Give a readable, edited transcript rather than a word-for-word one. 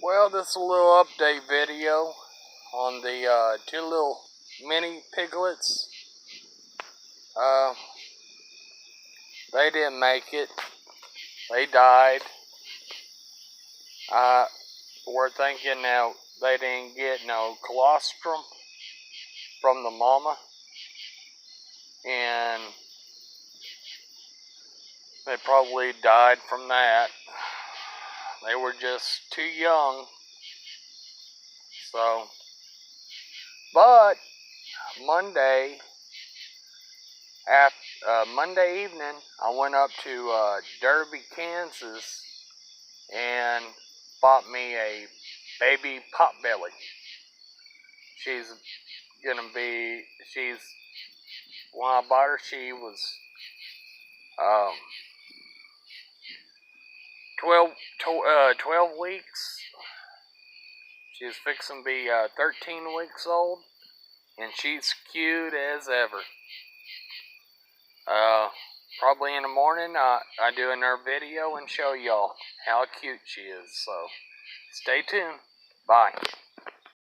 Well, this is a little update video on the two little mini piglets. They didn't make it. They died. We're thinking now they didn't get no colostrum from the mama, and they probably died from that. They were just too young. So, but Monday evening, I went up to Derby, Kansas, and bought me a baby potbelly. When I bought her, she was 12 weeks. She was fixing to be 13 weeks old, and she's cute as ever. Probably in the morning, I do another video and show y'all how cute she is. So, stay tuned. Bye.